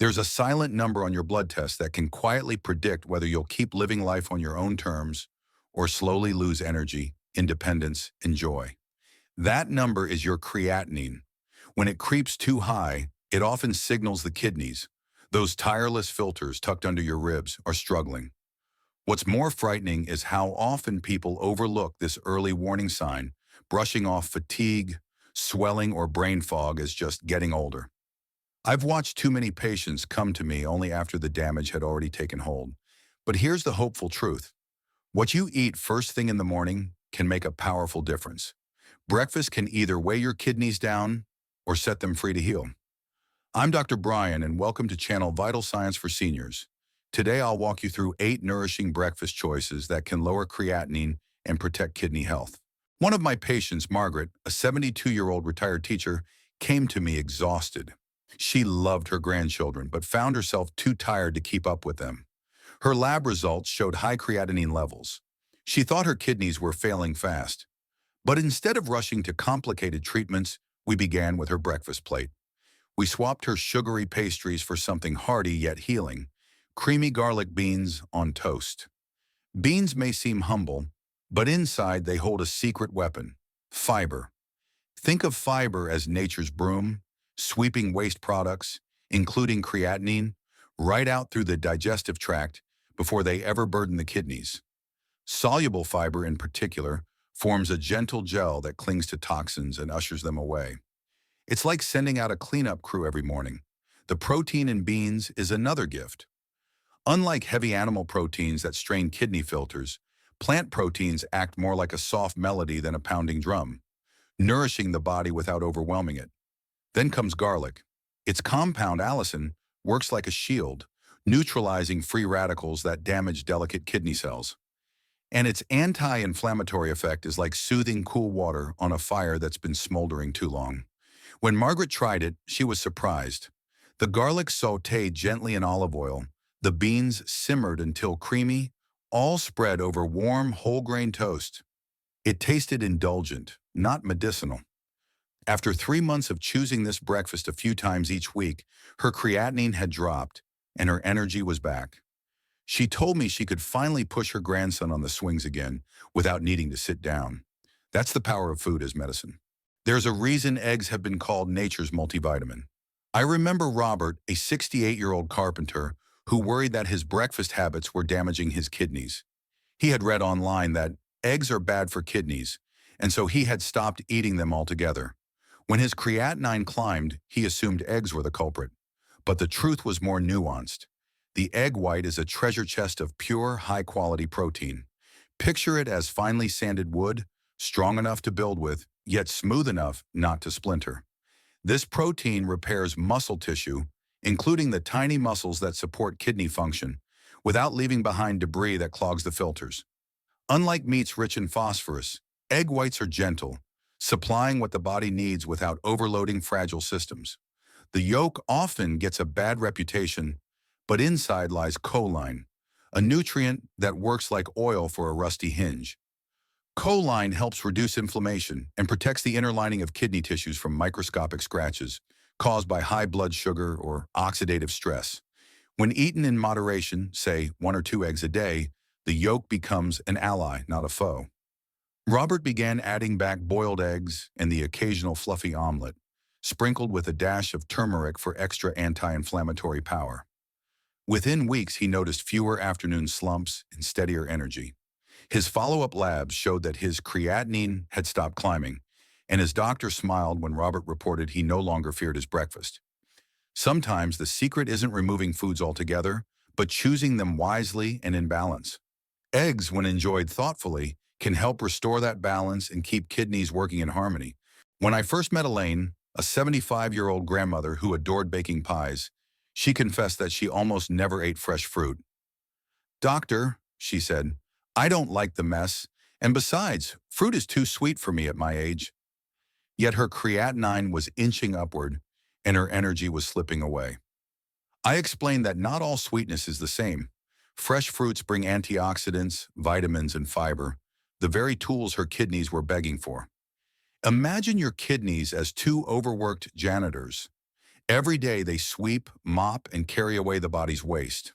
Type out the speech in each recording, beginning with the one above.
There's a silent number on your blood test that can quietly predict whether you'll keep living life on your own terms or slowly lose energy, independence, and joy. That number is your creatinine. When it creeps too high, it often signals the kidneys. Those tireless filters tucked under your ribs are struggling. What's more frightening is how often people overlook this early warning sign, brushing off fatigue, swelling, or brain fog as just getting older. I've watched too many patients come to me only after the damage had already taken hold. But here's the hopeful truth. What you eat first thing in the morning can make a powerful difference. Breakfast can either weigh your kidneys down or set them free to heal. I'm Dr. Brian, and welcome to Channel Vital Science for Seniors. Today I'll walk you through 8 nourishing breakfast choices that can lower creatinine and protect kidney health. One of my patients, Margaret, a 72-year-old retired teacher, came to me exhausted. She loved her grandchildren, but found herself too tired to keep up with them. Her lab results showed high creatinine levels. She thought her kidneys were failing fast. But instead of rushing to complicated treatments, we began with her breakfast plate. We swapped her sugary pastries for something hearty yet healing: creamy garlic beans on toast. Beans may seem humble, but inside they hold a secret weapon: fiber. Think of fiber as nature's broom, sweeping waste products, including creatinine, right out through the digestive tract before they ever burden the kidneys. Soluble fiber, in particular, forms a gentle gel that clings to toxins and ushers them away. It's like sending out a cleanup crew every morning. The protein in beans is another gift. Unlike heavy animal proteins that strain kidney filters, plant proteins act more like a soft melody than a pounding drum, nourishing the body without overwhelming it. Then comes garlic. Its compound allicin works like a shield, neutralizing free radicals that damage delicate kidney cells. And its anti-inflammatory effect is like soothing cool water on a fire that's been smoldering too long. When Margaret tried it, she was surprised. The garlic sautéed gently in olive oil, the beans simmered until creamy, all spread over warm, whole-grain toast. It tasted indulgent, not medicinal. After 3 months of choosing this breakfast a few times each week, her creatinine had dropped, and her energy was back. She told me she could finally push her grandson on the swings again without needing to sit down. That's the power of food as medicine. There's a reason eggs have been called nature's multivitamin. I remember Robert, a 68-year-old carpenter, who worried that his breakfast habits were damaging his kidneys. He had read online that eggs are bad for kidneys, and so he had stopped eating them altogether. When his creatinine climbed, he assumed eggs were the culprit. But the truth was more nuanced. The egg white is a treasure chest of pure, high-quality protein. Picture it as finely sanded wood, strong enough to build with, yet smooth enough not to splinter. This protein repairs muscle tissue, including the tiny muscles that support kidney function, without leaving behind debris that clogs the filters. Unlike meats rich in phosphorus, egg whites are gentle, supplying what the body needs without overloading fragile systems. The yolk often gets a bad reputation, but inside lies choline, a nutrient that works like oil for a rusty hinge. Choline helps reduce inflammation and protects the inner lining of kidney tissues from microscopic scratches caused by high blood sugar or oxidative stress. When eaten in moderation, say 1 or 2 eggs a day, the yolk becomes an ally, not a foe. Robert began adding back boiled eggs and the occasional fluffy omelet, sprinkled with a dash of turmeric for extra anti-inflammatory power. Within weeks, he noticed fewer afternoon slumps and steadier energy. His follow-up labs showed that his creatinine had stopped climbing, and his doctor smiled when Robert reported he no longer feared his breakfast. Sometimes the secret isn't removing foods altogether, but choosing them wisely and in balance. Eggs, when enjoyed thoughtfully, can help restore that balance and keep kidneys working in harmony. When I first met Elaine, a 75-year-old grandmother who adored baking pies, she confessed that she almost never ate fresh fruit. "Doctor," she said, "I don't like the mess, and besides, fruit is too sweet for me at my age." Yet her creatinine was inching upward, and her energy was slipping away. I explained that not all sweetness is the same. Fresh fruits bring antioxidants, vitamins, and fiber, the very tools her kidneys were begging for. Imagine your kidneys as 2 overworked janitors. Every day they sweep, mop, and carry away the body's waste.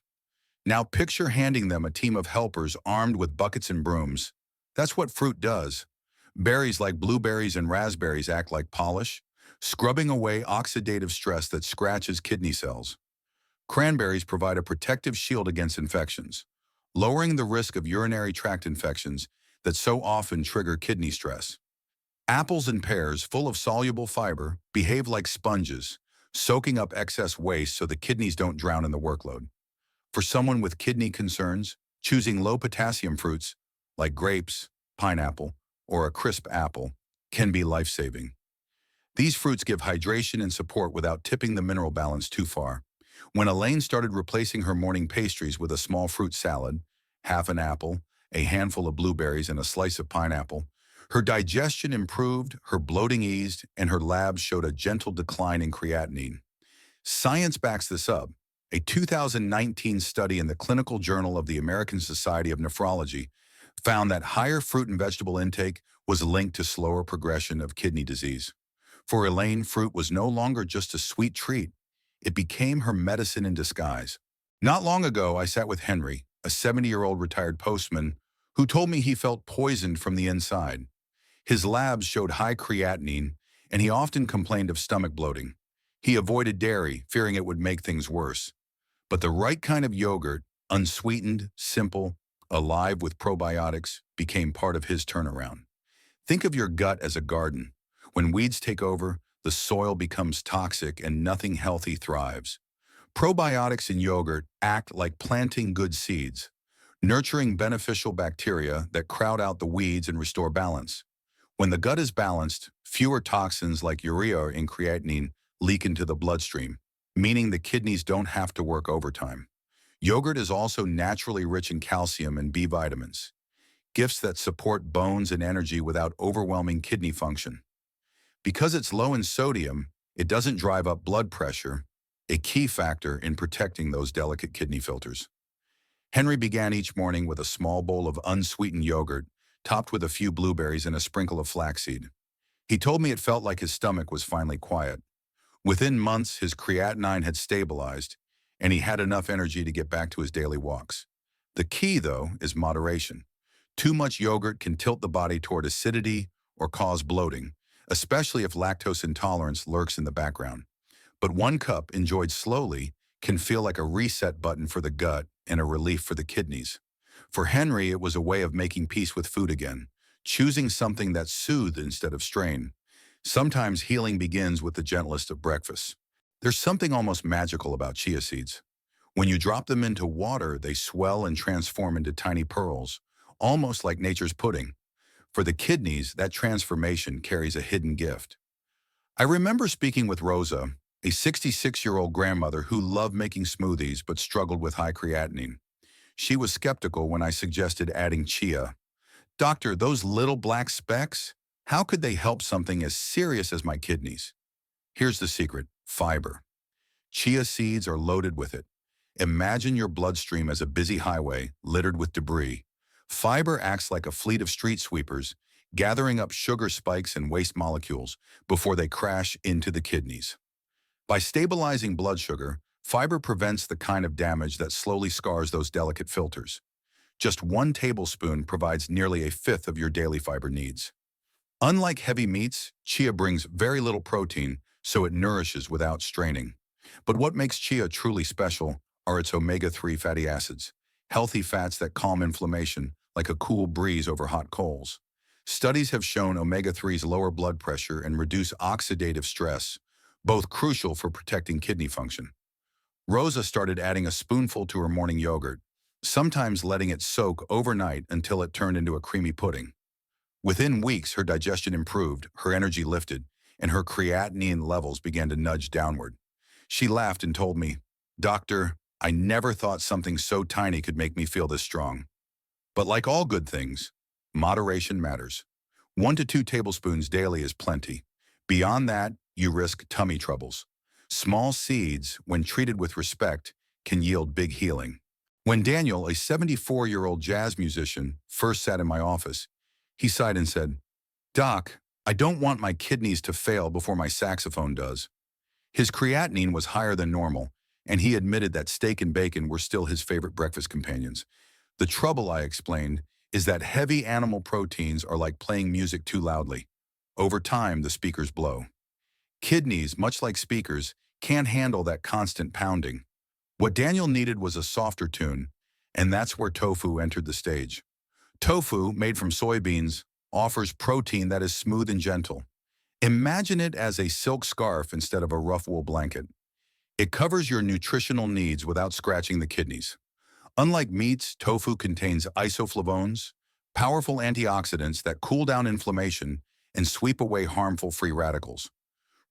Now picture handing them a team of helpers armed with buckets and brooms. That's what fruit does. Berries like blueberries and raspberries act like polish, scrubbing away oxidative stress that scratches kidney cells. Cranberries provide a protective shield against infections, lowering the risk of urinary tract infections that so often trigger kidney stress. Apples and pears, full of soluble fiber, behave like sponges, soaking up excess waste so the kidneys don't drown in the workload. For someone with kidney concerns, choosing low-potassium fruits like grapes, pineapple, or a crisp apple can be life-saving. These fruits give hydration and support without tipping the mineral balance too far. When Elaine started replacing her morning pastries with a small fruit salad, half an apple, a handful of blueberries, and a slice of pineapple, her digestion improved, her bloating eased, and her labs showed a gentle decline in creatinine. Science backs this up. A 2019 study in the Clinical Journal of the American Society of Nephrology found that higher fruit and vegetable intake was linked to slower progression of kidney disease. For Elaine, fruit was no longer just a sweet treat. It became her medicine in disguise. Not long ago, I sat with Henry, a 70-year-old retired postman, who told me he felt poisoned from the inside. His labs showed high creatinine, and he often complained of stomach bloating. He avoided dairy, fearing it would make things worse. But the right kind of yogurt, unsweetened, simple, alive with probiotics, became part of his turnaround. Think of your gut as a garden. When weeds take over, the soil becomes toxic and nothing healthy thrives. Probiotics in yogurt act like planting good seeds, nurturing beneficial bacteria that crowd out the weeds and restore balance. When the gut is balanced, fewer toxins like urea and creatinine leak into the bloodstream, meaning the kidneys don't have to work overtime. Yogurt is also naturally rich in calcium and B vitamins, gifts that support bones and energy without overwhelming kidney function. Because it's low in sodium, it doesn't drive up blood pressure, a key factor in protecting those delicate kidney filters. Henry began each morning with a small bowl of unsweetened yogurt, topped with a few blueberries and a sprinkle of flaxseed. He told me it felt like his stomach was finally quiet. Within months, his creatinine had stabilized, and he had enough energy to get back to his daily walks. The key, though, is moderation. Too much yogurt can tilt the body toward acidity or cause bloating, especially if lactose intolerance lurks in the background. But one cup, enjoyed slowly, can feel like a reset button for the gut and a relief for the kidneys. For Henry, it was a way of making peace with food again, choosing something that soothed instead of strained. Sometimes healing begins with the gentlest of breakfasts. There's something almost magical about chia seeds. When you drop them into water, they swell and transform into tiny pearls, almost like nature's pudding. For the kidneys, that transformation carries a hidden gift. I remember speaking with Rosa, a 66-year-old grandmother who loved making smoothies but struggled with high creatinine. She was skeptical when I suggested adding chia. "Doctor, those little black specks? How could they help something as serious as my kidneys?" Here's the secret: fiber. Chia seeds are loaded with it. Imagine your bloodstream as a busy highway littered with debris. Fiber acts like a fleet of street sweepers, gathering up sugar spikes and waste molecules before they crash into the kidneys. By stabilizing blood sugar, fiber prevents the kind of damage that slowly scars those delicate filters. Just 1 tablespoon provides nearly a fifth of your daily fiber needs. Unlike heavy meats, chia brings very little protein, so it nourishes without straining. But what makes chia truly special are its omega-3 fatty acids, healthy fats that calm inflammation like a cool breeze over hot coals. Studies have shown omega-3s lower blood pressure and reduce oxidative stress, both crucial for protecting kidney function. Rosa started adding a spoonful to her morning yogurt, sometimes letting it soak overnight until it turned into a creamy pudding. Within weeks, her digestion improved, her energy lifted, and her creatinine levels began to nudge downward. She laughed and told me, "Doctor, I never thought something so tiny could make me feel this strong." But like all good things, moderation matters. 1 to 2 tablespoons daily is plenty. Beyond that, you risk tummy troubles. Small seeds, when treated with respect, can yield big healing. When Daniel, a 74-year-old jazz musician, first sat in my office, he sighed and said, "Doc, I don't want my kidneys to fail before my saxophone does." His creatinine was higher than normal, and he admitted that steak and bacon were still his favorite breakfast companions. The trouble, I explained, is that heavy animal proteins are like playing music too loudly. Over time, the speakers blow. Kidneys, much like speakers, can't handle that constant pounding. What Daniel needed was a softer tune, and that's where tofu entered the stage. Tofu, made from soybeans, offers protein that is smooth and gentle. Imagine it as a silk scarf instead of a rough wool blanket. It covers your nutritional needs without scratching the kidneys. Unlike meats, tofu contains isoflavones, powerful antioxidants that cool down inflammation and sweep away harmful free radicals.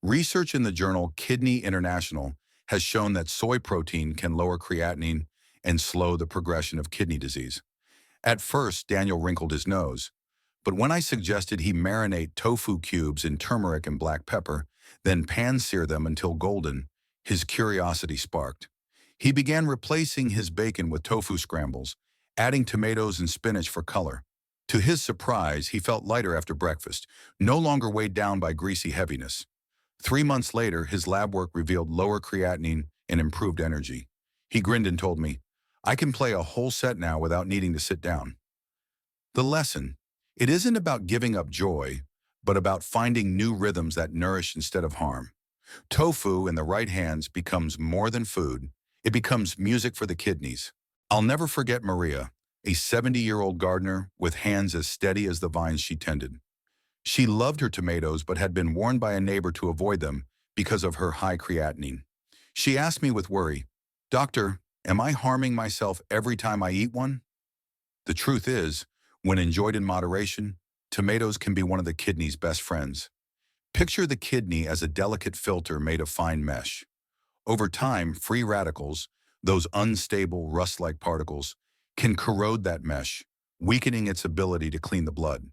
Research in the journal Kidney International has shown that soy protein can lower creatinine and slow the progression of kidney disease. At first, Daniel wrinkled his nose, but when I suggested he marinate tofu cubes in turmeric and black pepper, then pan-sear them until golden, his curiosity sparked. He began replacing his bacon with tofu scrambles, adding tomatoes and spinach for color. To his surprise, he felt lighter after breakfast, no longer weighed down by greasy heaviness. 3 months later, his lab work revealed lower creatinine and improved energy. He grinned and told me, "I can play a whole set now without needing to sit down." The lesson: it isn't about giving up joy, but about finding new rhythms that nourish instead of harm. Tofu, in the right hands, becomes more than food. It becomes music for the kidneys. I'll never forget Maria, a 70-year-old gardener with hands as steady as the vines she tended. She loved her tomatoes but had been warned by a neighbor to avoid them because of her high creatinine. She asked me with worry, "Doctor, am I harming myself every time I eat one?" The truth is, when enjoyed in moderation, tomatoes can be one of the kidney's best friends. Picture the kidney as a delicate filter made of fine mesh. Over time, free radicals, those unstable, rust-like particles, can corrode that mesh, weakening its ability to clean the blood.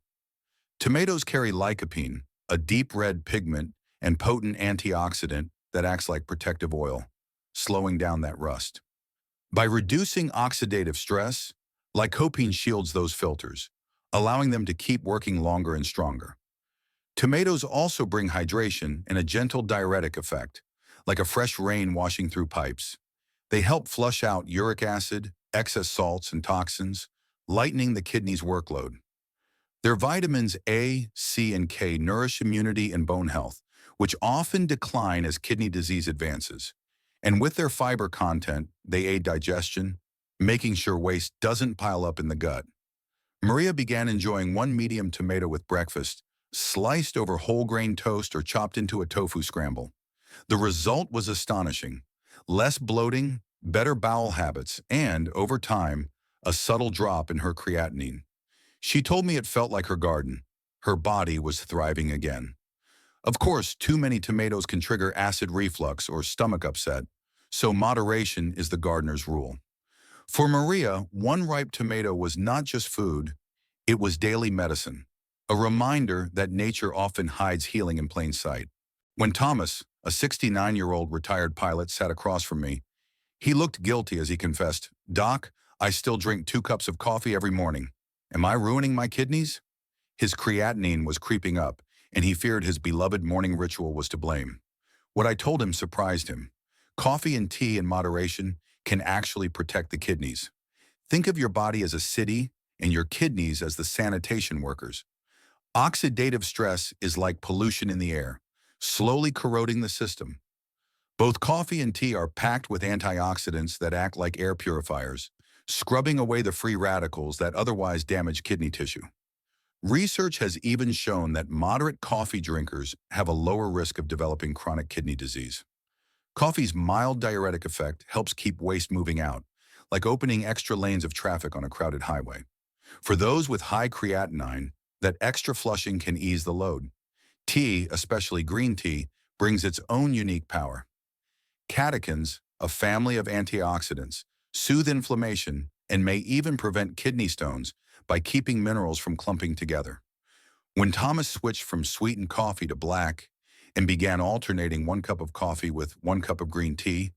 Tomatoes carry lycopene, a deep red pigment and potent antioxidant that acts like protective oil, slowing down that rust. By reducing oxidative stress, lycopene shields those filters, allowing them to keep working longer and stronger. Tomatoes also bring hydration and a gentle diuretic effect, like a fresh rain washing through pipes. They help flush out uric acid, excess salts, and toxins, lightening the kidney's workload. Their vitamins A, C, and K nourish immunity and bone health, which often decline as kidney disease advances. And with their fiber content, they aid digestion, making sure waste doesn't pile up in the gut. Maria began enjoying one medium tomato with breakfast, sliced over whole grain toast or chopped into a tofu scramble. The result was astonishing. Less bloating, better bowel habits, and, over time, a subtle drop in her creatinine. She told me it felt like her garden. Her body was thriving again. Of course, too many tomatoes can trigger acid reflux or stomach upset, so moderation is the gardener's rule. For Maria, one ripe tomato was not just food, it was daily medicine, a reminder that nature often hides healing in plain sight. When Thomas, a 69-year-old retired pilot, sat across from me, he looked guilty as he confessed, "Doc, I still drink 2 cups of coffee every morning. Am I ruining my kidneys?" His creatinine was creeping up, and he feared his beloved morning ritual was to blame. What I told him surprised him. Coffee and tea in moderation can actually protect the kidneys. Think of your body as a city and your kidneys as the sanitation workers. Oxidative stress is like pollution in the air, slowly corroding the system. Both coffee and tea are packed with antioxidants that act like air purifiers, scrubbing away the free radicals that otherwise damage kidney tissue. Research has even shown that moderate coffee drinkers have a lower risk of developing chronic kidney disease. Coffee's mild diuretic effect helps keep waste moving out, like opening extra lanes of traffic on a crowded highway. For those with high creatinine, that extra flushing can ease the load. Tea, especially green tea, brings its own unique power. Catechins, a family of antioxidants, soothe inflammation and may even prevent kidney stones by keeping minerals from clumping together. When Thomas switched from sweetened coffee to black and began alternating 1 cup of coffee with 1 cup of green tea,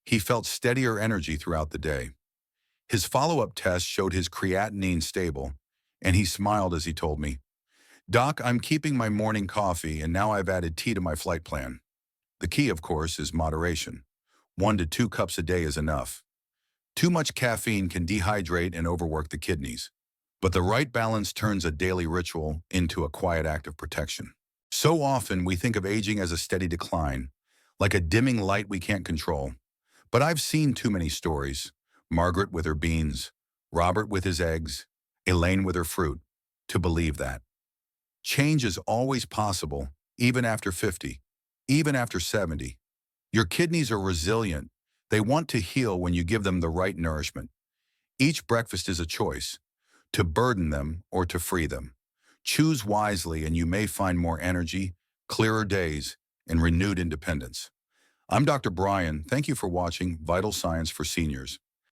he felt steadier energy throughout the day. His follow-up test showed his creatinine stable, and he smiled as he told me, "Doc, I'm keeping my morning coffee and now I've added tea to my flight plan." The key, of course, is moderation. 1 to 2 cups a day is enough. Too much caffeine can dehydrate and overwork the kidneys, but the right balance turns a daily ritual into a quiet act of protection. So often we think of aging as a steady decline, like a dimming light we can't control. But I've seen too many stories. Margaret with her beans, Robert with his eggs, Elaine with her fruit, to believe that. Change is always possible, even after 50, even after 70. Your kidneys are resilient. They want to heal when you give them the right nourishment. Each breakfast is a choice, to burden them or to free them. Choose wisely and you may find more energy, clearer days, and renewed independence. I'm Dr. Brian. Thank you for watching Vital Science for Seniors.